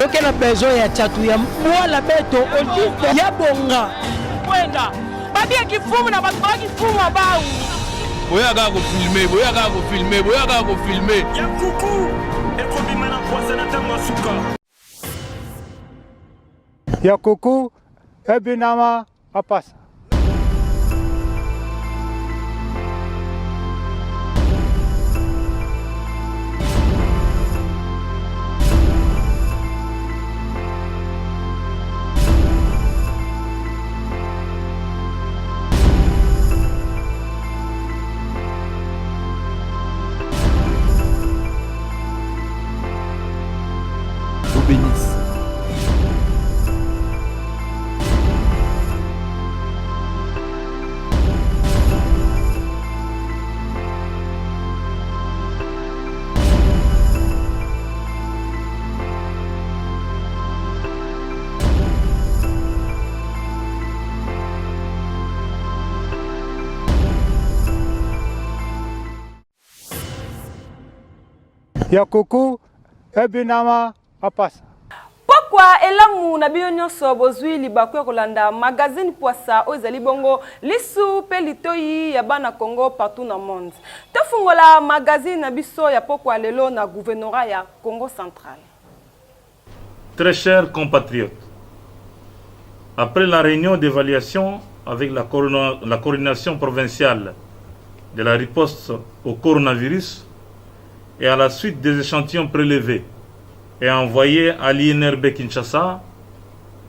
Ok, la besoin ya chatu ya mwala beto olive ya bonga. Kwenda. Babi ya kifumu na batu wa kifumu abau. Boya ga ko filmer, boya ga ko filmer, boya ga ko filmer. Ya kuku. Eko bimana kwa senata masuka. Ya kuku ebinama apasa. Vous bénisse. Ya kuku ebinama apasa. Pourquoi elamu na biyo nyonso bozwi libaku ya kolanda magazine Poissa ozali bongo lisu pe litoyi ya bana Congo partout na monde. Tofungola magazine na biso ya Pourquoi lelo na gouvernorat ya Congo central. Très chers compatriotes, après la réunion d'évaluation avec la coordination provinciale de la riposte au coronavirus et à la suite des échantillons prélevés et envoyés à l'INRB Kinshasa,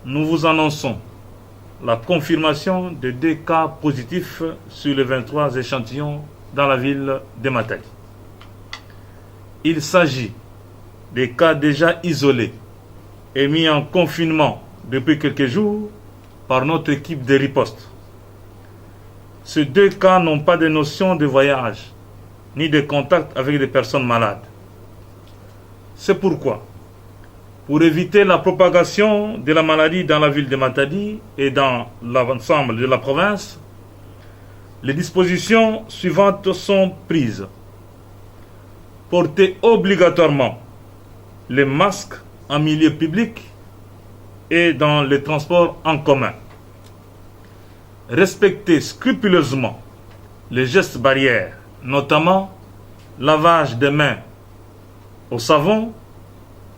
nous vous annonçons la confirmation de 2 cas positifs sur les 23 échantillons dans la ville de Matadi. Il s'agit des cas déjà isolés et mis en confinement depuis quelques jours par notre équipe de riposte. Ces 2 cas n'ont pas de notion de voyage ni de contact avec des personnes malades. C'est pourquoi, pour éviter la propagation de la maladie dans la ville de Matadi et dans l'ensemble de la province, les dispositions suivantes sont prises. Porter obligatoirement les masques en milieu public et dans les transports en commun. Respecter scrupuleusement les gestes barrières, notamment lavage des mains au savon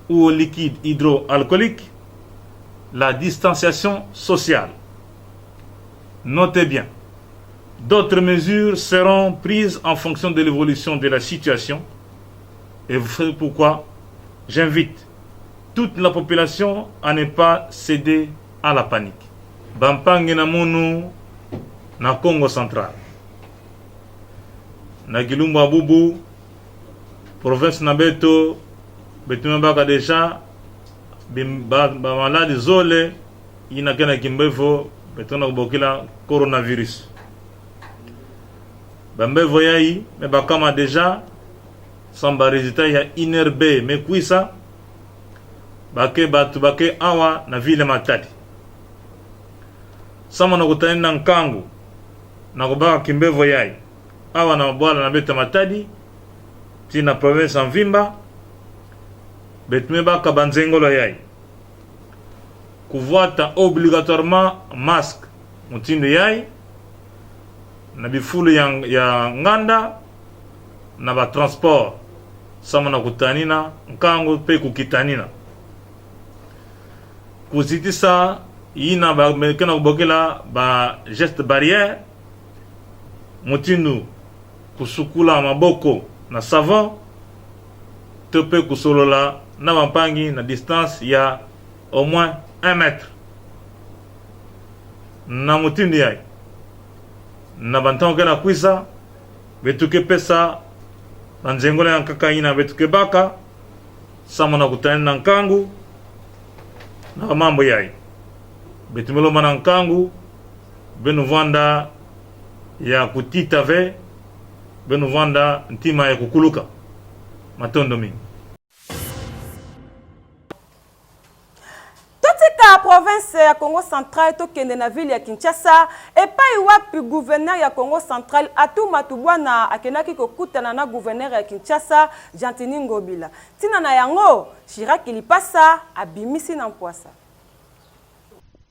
ou au liquide hydroalcoolique, la distanciation sociale. Notez bien, d'autres mesures seront prises en fonction de l'évolution de la situation et c'est pourquoi j'invite toute la population à ne pas céder à la panique. Bampangi na munu na Congo central. Na Gilumba Bubu, province Nabeto, Betumabaka déjà, malade isolé, il n'a qu'un kimbevo, Betona Bokila, coronavirus. Bambevo yai, mais Bakama déjà, sans résultat, il y a INRB, mais Kwisa, Bake Batu Bake Awa, na ville Matadi. Sama na kutani na Nkangu, na kubaka kimbevo yai. Awa na mabwala na beta Matadi, tina province en Vimba, betumeba kabanzengolo yai. Kuvuata obligatoirement masque, mutindo yai, na bifulu ya nganda, na ba transport, sama na kutanina, Nkangu pe kukitanina. Kuzitisa, yina ba mekena kubokela ba geste barrière, mutindo kusukula maboko na savon tepe kusolola na mampangi na distance ya au moins 1 mètre na mutindi yai na bantonga na kwisa betuke pesa banzengola ya kakaina betuke baka sama na kutani na Nkangu na mambo yai betumelo mana Nkangu benu vanda ya kutita ve benu vanda ntima ya kukuluka matondo mingi. Totika province province ya Congo Central tokende na ville ya Kinshasa epai wapi gouverneur ya Congo Central Atuma Tubwana akenaki kokutana na gouverneur ya Kinshasa Jantini Ngobila. Tina na yango Chirac Lipasa abimisi na mpwasa.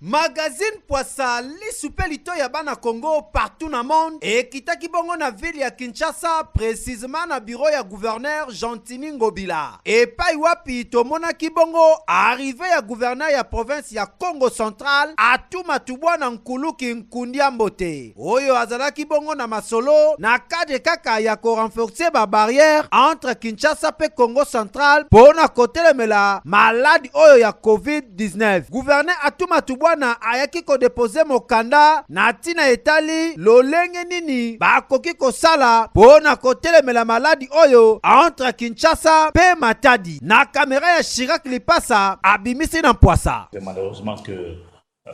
Magazine Poissa lisupe lito ya bana Congo partout na monde et kitaki bongo na ville ya Kinshasa précisément na bureau ya gouverneur Jantini Ngobila. Et pai wapi tomona ki bongo arrivé ya gouverneur ya province ya Congo Central Atuma Tubwana Nkuluki Nkundia Mbote. Oyo azalaki bongo na masolo na cadre kaka ya ko renforcer ba barrière entre Kinshasa pe Congo Central pona kotelemela maladi oyo ya COVID-19. Gouverneur Atuma Tubwana na ayaki ko déposer mokanda na tina etali lolenge nini bakoki ko sala pona kotelemela maladi oyo entre Kinshasa pe Matadi. Na caméra ya Chirac Lipasa abimisi na mpwasa. Malheureusement que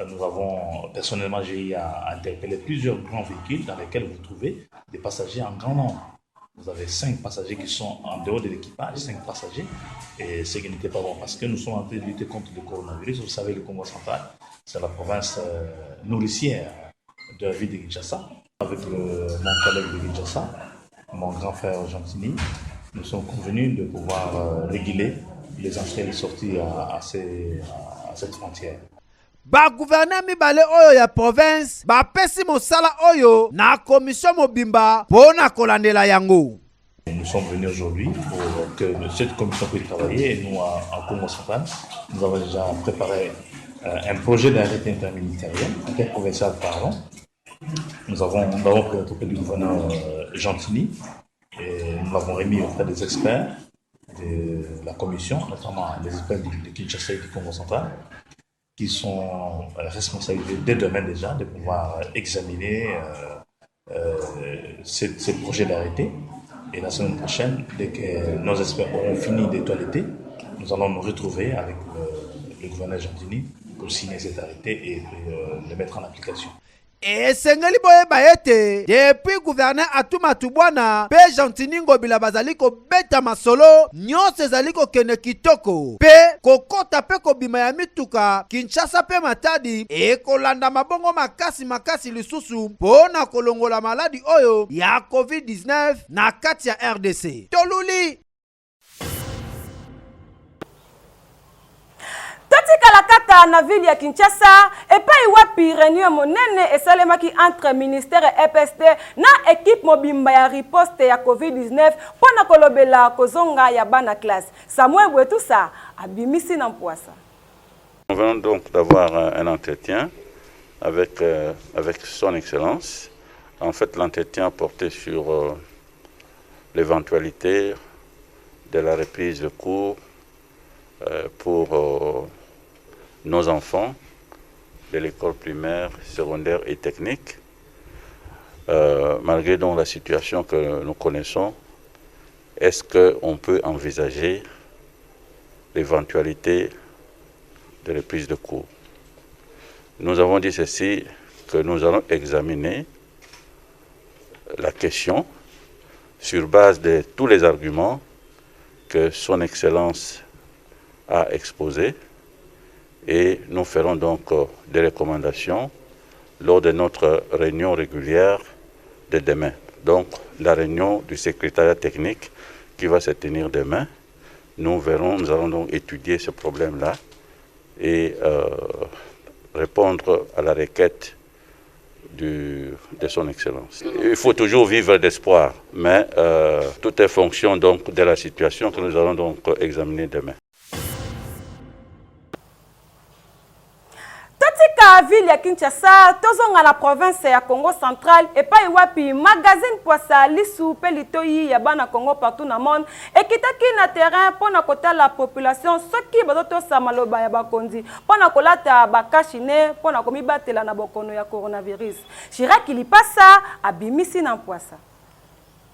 nous avons, personnellement j'ai eu à interpeller plusieurs grands véhicules dans lesquels vous trouvez des passagers en grand nombre. Vous avez 5 passagers qui sont en dehors de l'équipage, 5 passagers, et ce qui n'était pas bon parce que nous sommes en train de lutter contre le coronavirus. Vous savez, le Congo Central, c'est la province nourricière de la ville de Kinshasa. Avec mon collègue de Kinshasa, mon grand frère Jantini, nous sommes convenus de pouvoir réguler les entrées et les sorties à cette frontière. Ba gouverneur mibale oyo ya province ba pesi mosala oyo na commission mobimba pona kolandela yango. Nous sommes venus aujourd'hui pour que cette commission puisse travailler et nous en Congo Central, nous avons déjà préparé un projet d'arrêté interministériel, interprovincial pardon. Nous avons pris auprès du gouverneur Jantini et nous l'avons remis auprès des experts de la commission, notamment les experts de Kinshasa et du Congo Central, qui sont responsables dès demain déjà de pouvoir examiner ces projets d'arrêté. Et la semaine prochaine, dès que nos experts auront fini de toiletter, nous allons nous retrouver avec le gouverneur Jantini pour signer cet arrêté et le mettre en application. Et sengeli boye baete depuis gouverneur Atuma Tubwana pe Jantini Ngobila bazali ko beta masolo nyonse ezali ko kene kitoko pe kokota pe ko bima ya mituka Kinshasa pe Matadi e kolanda mabongo makasi lisusu pona kolongola maladi oyo ya COVID-19 na kati ya RDC. Toluli Tatika kata na ville ya Kinshasa epai wapi réunion monene esalemaki entre ministère EPST na équipe mobimba ya riposte ya COVID-19 pona kolobela kozonga ya bana classe. Samuel Bwetusa abimisi na mpwasa. Nous venons donc d'avoir un entretien avec son excellence. En fait, l'entretien portait sur l'éventualité de la reprise de cours pour nos enfants de l'école primaire, secondaire et technique. Malgré donc la situation que nous connaissons, est-ce qu'on peut envisager l'éventualité de reprise de cours? Nous avons dit ceci, que nous allons examiner la question sur base de tous les arguments que son Excellence a exposés, et nous ferons donc des recommandations lors de notre réunion régulière de demain. Donc la réunion du secrétariat technique qui va se tenir demain, nous allons donc étudier ce problème-là et répondre à la requête de son Excellence. Il faut toujours vivre d'espoir, mais tout est fonction donc de la situation que nous allons donc examiner demain. Tatika ville ya Kinshasa, tozonga la province ya Congo Central epai wapi magazine Poissa lisu pe litoyi ya bana Congo partout na monde ekitaki na terrain pona kota la population soki bazotosa maloba ya bakonzi pona kolata bakashine pona komibatela na bokono ya coronavirus. Chirac Lipasa abimisi na Poissa.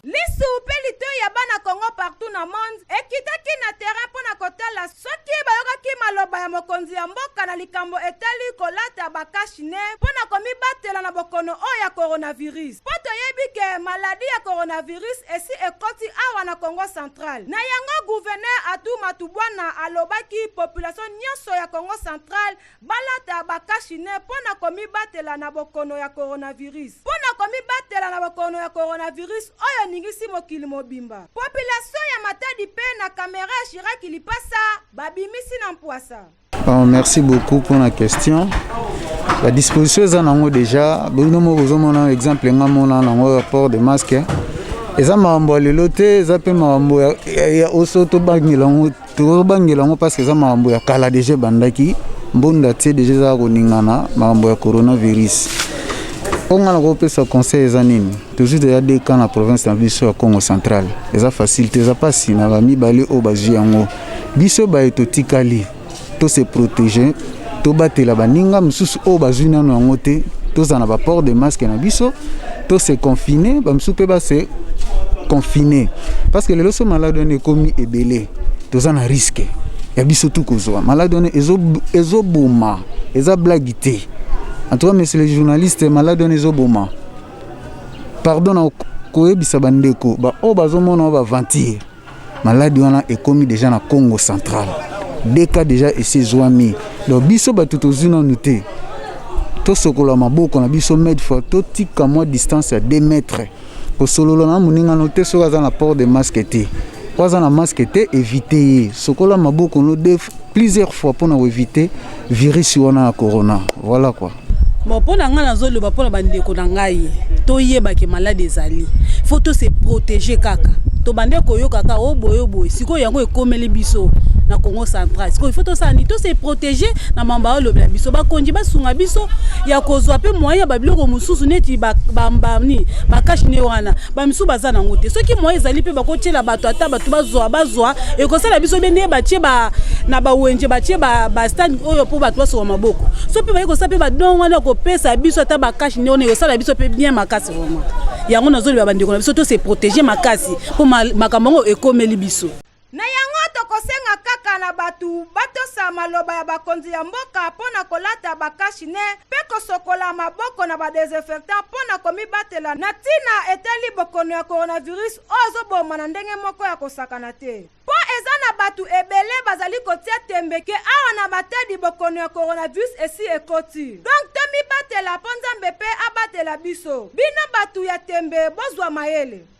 lisu pe litoi ya bana Congo partout na monde ekitaki na terrain pona kotala soki bayokaki maloba ya mokonzi ya mboka na likambo etali kolata bakashine pona komibatela na bokono oyo ya coronavirus. Po toyebi ke maladi ya coronavirus esi ekoti awa na Congo Central. Na yango gouverneur Atou Matubwana alobaki population nyonso ya Congo Central balata bakashine pona komibatela na bokono ya coronavirus. Pona komibatela na bokono ya coronavirus oyo ningisi mokili mobimba. Population ya Matadi pe na caméra ya Chiraki lipasa babimisi na mpwasa. Merci beaucoup pour la question. La disposition est en déjà. Nous exemple en rapport de masques. Eza mambo lelote eza pe mambo ya osoto bangilango to bangilango parce que eza mambo ya kala déjà bandaki mbonda te déjà za koningana mambo ya coronavirus. On a le sa conseil eza nini toujours déjà des cas na province na biso ya Congo Central. Eza facilité eza pas si na ba mi bale o baji yango biso ba etotikali to se protéger to batela baninga mususu o bazwi nano yango te to za na ba port de masque na biso to se confiner ba mususu pe ba se confiné parce que les loso malade on est commis ebelé tous en risque ya biso tout kozwa malade on ezo boma eza blagité en tout cas monsieur les journalistes malade on ezo boma pardon ko ebisa bandeko ba o bazomona ba ventir malade on est commis déjà na Congo Central des cas déjà ici zoami donc biso ba tout ozuna noté to sokola maboko na biso med photo tika moi distance à 2 mètres. Pour solo na muninga noté sur la port de masque té. Pas en masque té éviter. Sokola maboko no plusieurs fois pour nous éviter virus wana corona. Voilà quoi. Bon pour nga nazolo ba pour bandeko na ngai. To yeba ke malade ezali. Faut to se protéger kaka. To bandeko yo kaka oboyo siko yango ekomeli biso na Congo Central. Siko il faut to sani to se protéger na mamba lo bla biso ba konji ba sunga biso ya kozwa pe moya ba biloko mususu neti ba mbamni ba kashine wana ba misu bazana ngote. Soki moya ezali pe ba kotela bato ata bato bazwa e kosala biso bende ba tie ba na ba wenje ba tie ba stand oyo po bato baso maboko. So pe ba kosa pe ba don wana ko pesa biso ata ba kashine ona kosala biso pe bien makasi vraiment. Yango nazoli ba bandeko na biso to se protéger makasi po makambo ekomeli biso. Na yango tokosenga kaka na batu batosa maloba ya bakonzi ya mboka pona kolata bakashine pe kosokola maboko na ba désinfectant pona komibatela na tina eteli bokono ya coronavirus ozo boma na ndenge moko ya kosakana te. Po eza na batu ebele bazali kotia tembeke awa na batedi bokono ya coronavirus esi ekoti. Donc tomibatela po Nzambe pe abatela biso. Bino batu ya tembe bozwa mayele.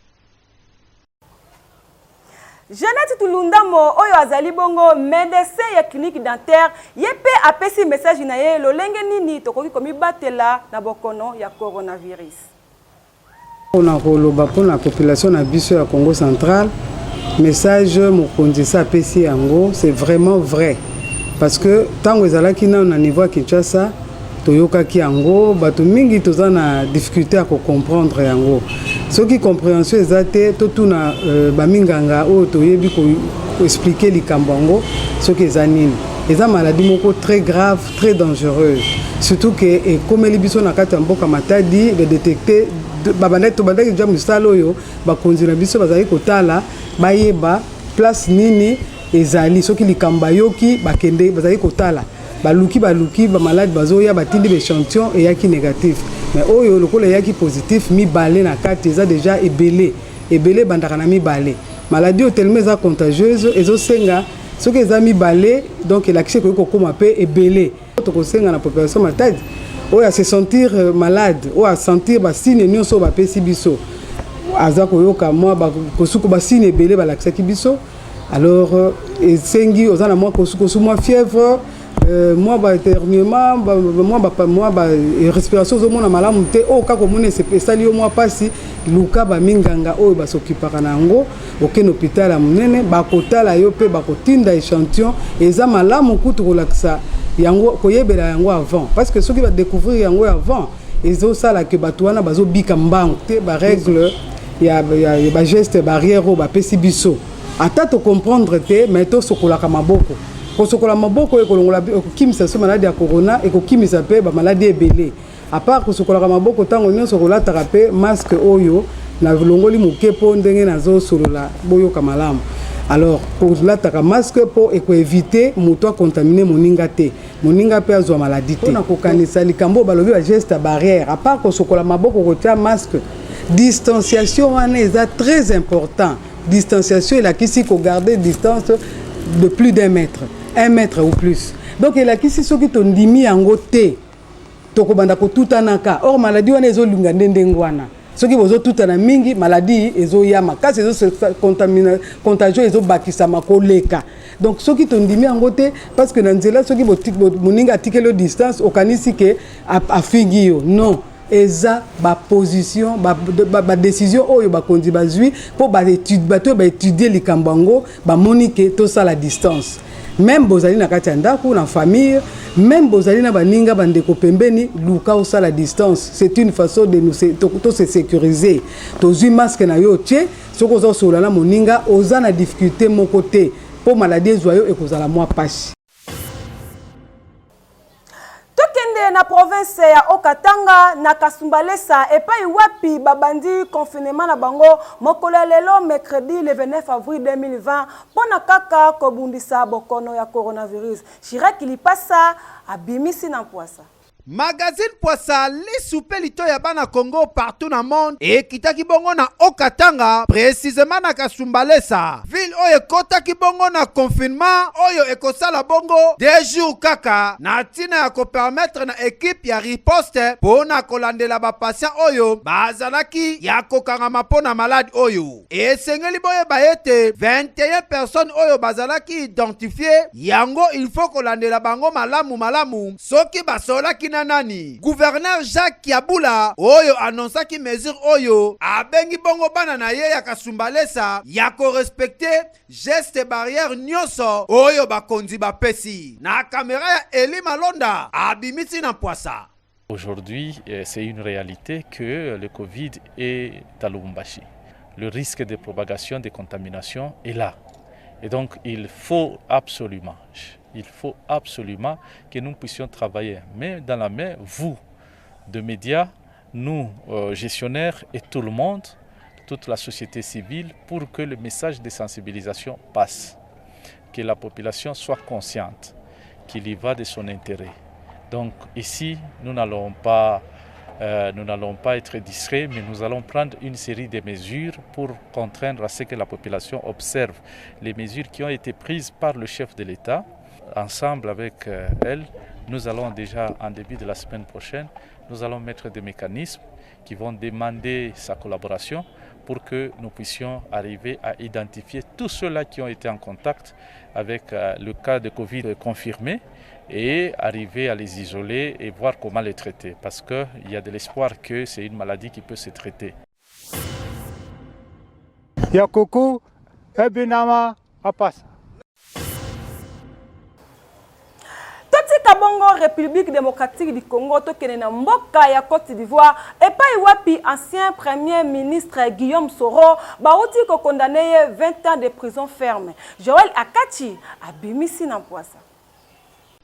Jeannette Tulundamo oyo azali bongo médecin ya clinique dentaire yepe apesi message na ye lolenge nini tokoki komibatela na bokono ya coronavirus. On koloba pour la population na biso ya Congo Central message mokonzi sa apesi yango c'est vraiment vrai parce que tango ezalaki na niveau ya Kinshasa toyokaki yango bato mingi toza na difficulté à comprendre yango soki compréhension ezate to tuna baminganga o toyebi ko expliquer likambo yango soki ezanini eza maladie moko très grave très dangereuse surtout que komeli biso na kati ya mboka Matadi de détecter babandaki tobandaki déjà musala oyo bakonzi na biso bazali kotala bayeba place nini ezali soki likambo yoki bakende bazali kotala baluki ba malade bazoya batindi échantillon et yaki négatif mais oyo lokola yaki positif mi balé na kati eza déjà ebelé bandaka na mi balé maladie tellement eza contagieuse ezo senga soki eza mi balé donc l'accès ko koma pe ebelé to ko senga na population Matadi oyo se sentir malade ou à sentir ba signe nyonso ba pesi biso aza ko yoka moi ba kosuko ba signe ebelé ba l'accès ki biso alors esengi ozana moi kosuko moi fièvre moi ba éternuement moi ba respiration zo mona malamu te o ka ko mona spécial yo moi pasi luka ba minganga o ba s'occupera nango aucun hôpital à munene ba kotala yo pe ba kotinda échantillon eza malamu kutu relaxa yango koyebela yango avant parce que ceux qui va découvrir yango avant ezo sala que batwana bazo bika mbango te ba règle ya ba geste barrière o ba pesi biso ata to comprendre te mais to sokola ka maboko kosokola maboko ekolongola ekokimisa so maladie ya corona ekokimisa pe ba maladie ebele à part kosokola maboko tango nyonso kolataka pe masque oyo na longoli moke po ndenge nazo solola boyoka malamu. Alors pour lataka masque pour éviter moto contaminer moninga te moninga pe azwa maladie te na kokanisa likambo balobi ba geste barrière à part ko sokola maboko kotia masque distanciation wana est très important. Distanciation il a qu'ici ko garder distance de plus d'1 mètre, 1 mètre ou plus. Donc il a qu'ici soki to ndimi yango te to ko banda ko tutanaka. Or maladie wana ezo lunga ndengwana. Ce qui vous tout en mingi maladie ezo yama kasi ezo contagion ezo bakisa makoleka. Donc ce qui t'ont dit en côté parce que nanzela ce qui moninga tikelo distance okanisi ke a figio non eza ba position ba décision oyo ba kondi bazui pour ba étudier likambango ba monique tout ça la distance. Même bozali na kati ndako na famille, même bozali na baninga bandeko pembeni luka osa la distance. C'est une façon de nous se sécuriser. Tozui masque na yo tche, soko zo solana moninga oza na difficulté mon côté pour maladie joyeux et kozala moi pashi. Tokende na province ya Okatanga na Kasumbalesa epai wapi babandi confinement na bango mokolo lelo mercredi le 29 avril 2020 pona kaka kobundisa bokono ya coronavirus. Chirac Lipasa abimisi na poasa. Magazine Poissa lisupe lito ya bana Congo partout na monde et kitaki bongo na Okatanga précisément na Kasumbalesa ville oyo kotaki bongo na confinement oyo ekosala bongo 2 jours kaka na tina ya ko permettre na équipe ya riposte pona kolandela ba patient oyo bazalaki ya kokanga mapona malade oyo esengeli boye baete 21 personnes oyo bazalaki identifié yango il faut kolandela bango malamu soki basolaki nani gouverneur Jacques Kiabula oyo annonsaki mesure oyo abengi bongo bana na ye ya Kasumbalesa ya ko respecter geste barrière nyonso oyo bakonzi bapesi na caméra ya Eli Malonda abimisi na Poissa. Aujourd'hui, c'est une réalité que le Covid est à Lubumbashi. Le risque de propagation de contamination est là. Et donc, il faut absolument que nous puissions travailler main dans la main, vous, de médias, nous, gestionnaires et tout le monde, toute la société civile, pour que le message de sensibilisation passe, que la population soit consciente qu'il y va de son intérêt. Donc ici, nous n'allons pas être distraits, mais nous allons prendre une série de mesures pour contraindre à ce que la population observe les mesures qui ont été prises par le chef de l'État. Ensemble avec elle, nous allons déjà, en début de la semaine prochaine, nous allons mettre des mécanismes qui vont demander sa collaboration pour que nous puissions arriver à identifier tous ceux-là qui ont été en contact avec le cas de Covid confirmé et arriver à les isoler et voir comment les traiter. Parce qu'il y a de l'espoir que c'est une maladie qui peut se traiter. Yakoko, Ebinama, Apas. Bongo République démocratique du Congo tokene na mboka ya Côte d'Ivoire epai wapi ancien premier ministre Guillaume Soro bauti ko condamné 20 ans de prison ferme. Joël Akachi abimisi na Poissa.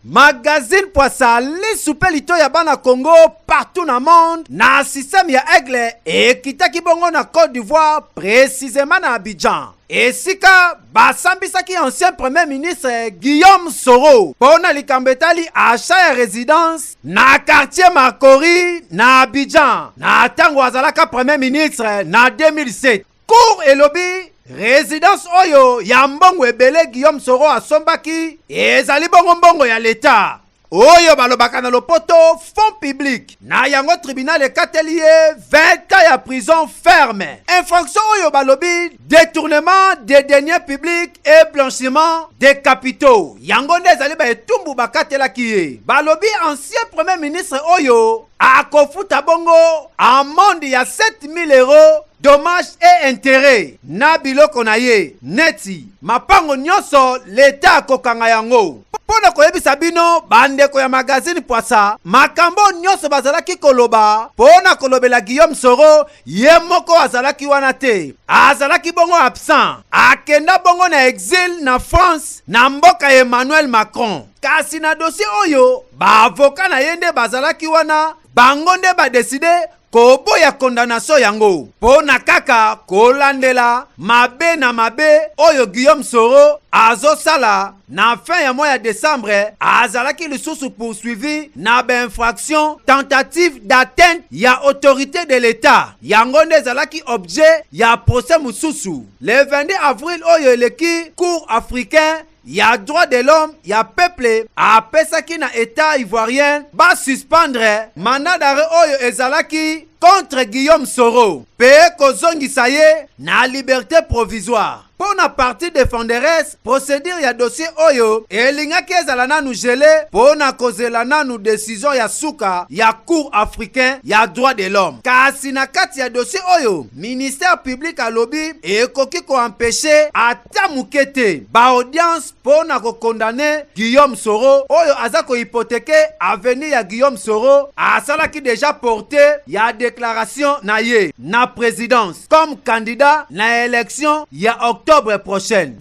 Magazine Poissa lisupe lito ya bana Congo partout na monde na système ya Aigle et kitaki bongo na Côte d'Ivoire précisément na Abidjan. Et sika basambisaki ancien premier ministre Guillaume Soro pona likambetali achat ya résidence na quartier Makori na Abidjan na tango azalaka premier ministre na 2007. Cour et lobby résidence oyo ya mbongo ebele Guillaume Soro asombaki ezali bongo ya l'État oyo balobaka na lopoto fonds public na yango tribunal ekateli ye 20 ans ya prison ferme. Infraction oyo balobi détournement des deniers publics et blanchiment des capitaux yango nde ezali etumbu bakatelaki ye. Balobi ancien premier ministre oyo akofuta bongo amende ya 7000 € dommages et intérêts na biloko na ye neti mapango nyonso l'État akokanga yango. Pona koyebisa bino bandeko ya magazine Poissa makambo nyonso bazalaki koloba pona kolobela Guillaume Soro ye moko azalaki wana te, azalaki bongo absent akenda bongo na exil na France na mboka Emmanuel Macron. Kasi na dossier oyo ba avocat na yende bazalaki wana bango nde ba décider koboya condamnation yango pona kaka kolandela mabe na mabe oyo Guillaume Soro azosala na fin ya mois ya décembre azalaki lisusu poursuivi na infraction tentative d'atteinte ya autorité de l'État yango nde ezalaki objet ya procès mususu le 22 avril oyo eleki cour africain ya droit de l'homme ya peuple apesaki na état ivoirien ba suspendre mandat d'arrêt oyo ezalaki contre Guillaume Soro pe kozongisa ye na liberté provisoire. Pour la partie défenderesse, procédure ya dossier oyo elingaki ezala nanu gelé pour na kozela nanu décision ya suka ya cour africain ya droit de l'homme. Kasi na kati ya dossier oyo, ministère public alobi ekoki ko empêcher ata mukete ba audience pour na ko condamner Guillaume Soro oyo aza ko hypothéquer avenir ya Guillaume Soro asalaki déjà porté ya déclaration na ye na présidence comme candidat na élection ya octobre prochaine.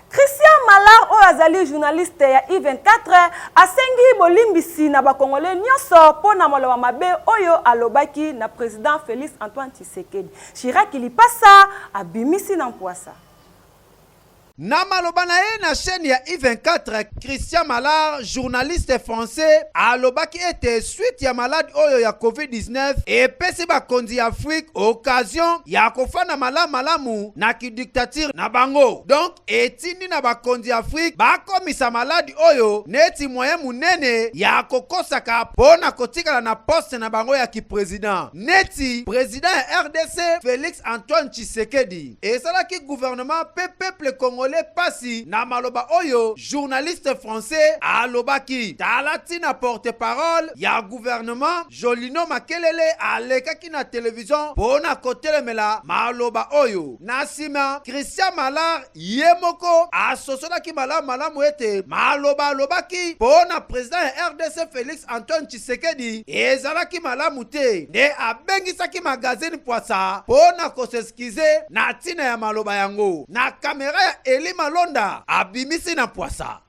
Christian Malar oyo azali journaliste ya I24 asengi bolimbisi na bakongole nyonso pona maloba mabe oyo alobaki na président Félix Antoine Tshisekedi. Chirac Lipasa abimisi na mpwasa. Na maloba na ye na chaîne ya I24, Christian Malar, journaliste français, alobaki ete suite ya malade oyo ya COVID-19 epesi bakonzi Afrique occasion ya kofana malamu na kidiktature na bango. Donc etindi na bakonzi Afrique bakomisa maladi oyo neti moyen munene ya kokosaka pona kotikala na poste na bango ya ki-président. Neti président ya RDC Félix Antoine Tshisekedi esalaki gouvernement peuple congolais pasi na maloba oyo journaliste français alobaki talati na porte-parole ya gouvernement Jolino Makelele alekaki na télévision pona kotelemela maloba oyo. Nasima Christian Malar yemoko asosonaki malamu ete maloba alobaki pona président ya RDC Félix Antoine Tshisekedi ezalaki malamu te nde abengisaki magazine Pwasa pona koseskize na tina ya maloba yango na kamera ya Eli Malonda abimisi na Pwasa.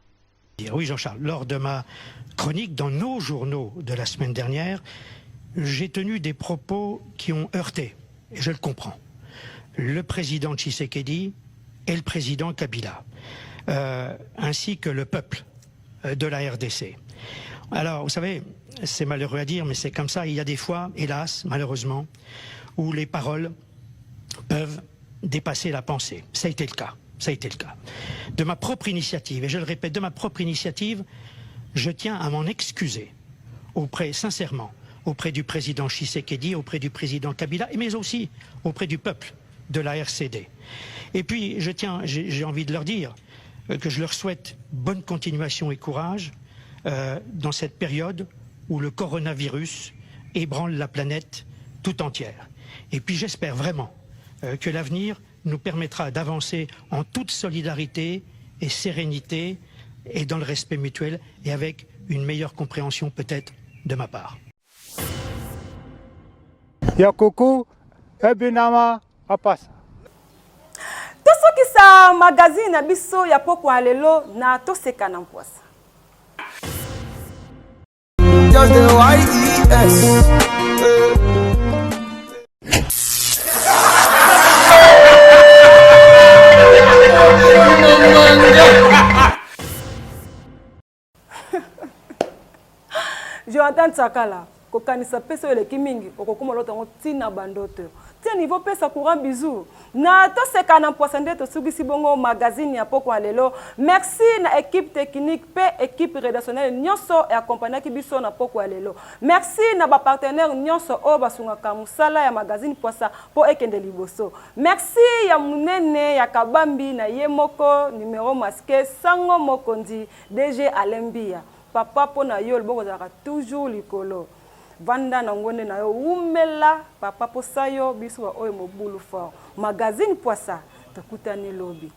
Oui Jean-Charles, lors de ma chronique dans nos journaux de la semaine dernière, j'ai tenu des propos qui ont heurté, et je le comprends, le président Tshisekedi et le président Kabila, ainsi que le peuple de la RDC. Alors, vous savez, c'est malheureux à dire, mais c'est comme ça. Il y a des fois, hélas, malheureusement, où les paroles peuvent dépasser la pensée. Ça a été le cas. Ça a été le cas. De ma propre initiative, et je le répète, de ma propre initiative, je tiens à m'en excuser sincèrement, auprès du président Tshisekedi, auprès du président Kabila, mais aussi auprès du peuple de la RCD. Et puis, j'ai envie de leur dire que je leur souhaite bonne continuation et courage dans cette période où le coronavirus ébranle la planète tout entière. Et puis, j'espère vraiment que l'avenir nous permettra d'avancer en toute solidarité et sérénité et dans le respect mutuel et avec une meilleure compréhension peut-être de ma part. Yakoko, Ebinama, Apasa. Tosokisa magazine na biso ya poko alelo na toseka na mpwasa. Just the YES. Jonathan Tsakala, kokanisa pesa eleki mingi, okokuma lotango tina bandoto. Tia niveau pesa courant bisou. Na toseka na mpwasa nde tosugisi bongo magazine ya poko alelo. Merci na équipe technique pe équipe rédactionnelle nyonso e accompagner biso na poko alelo. Merci na ba partenaire nyonso o basungaka musala ya magazine pwasa po ekende liboso. Merci ya munene ya kabambi na yemoko numéro masqué sango mokondi DG Alembia. Papa pona yo bongo zaka toujours likolo. Vanda na ngone na yo umela papa posayo biso oyo mobulu fort. Magazine Pwasa takutani lobi.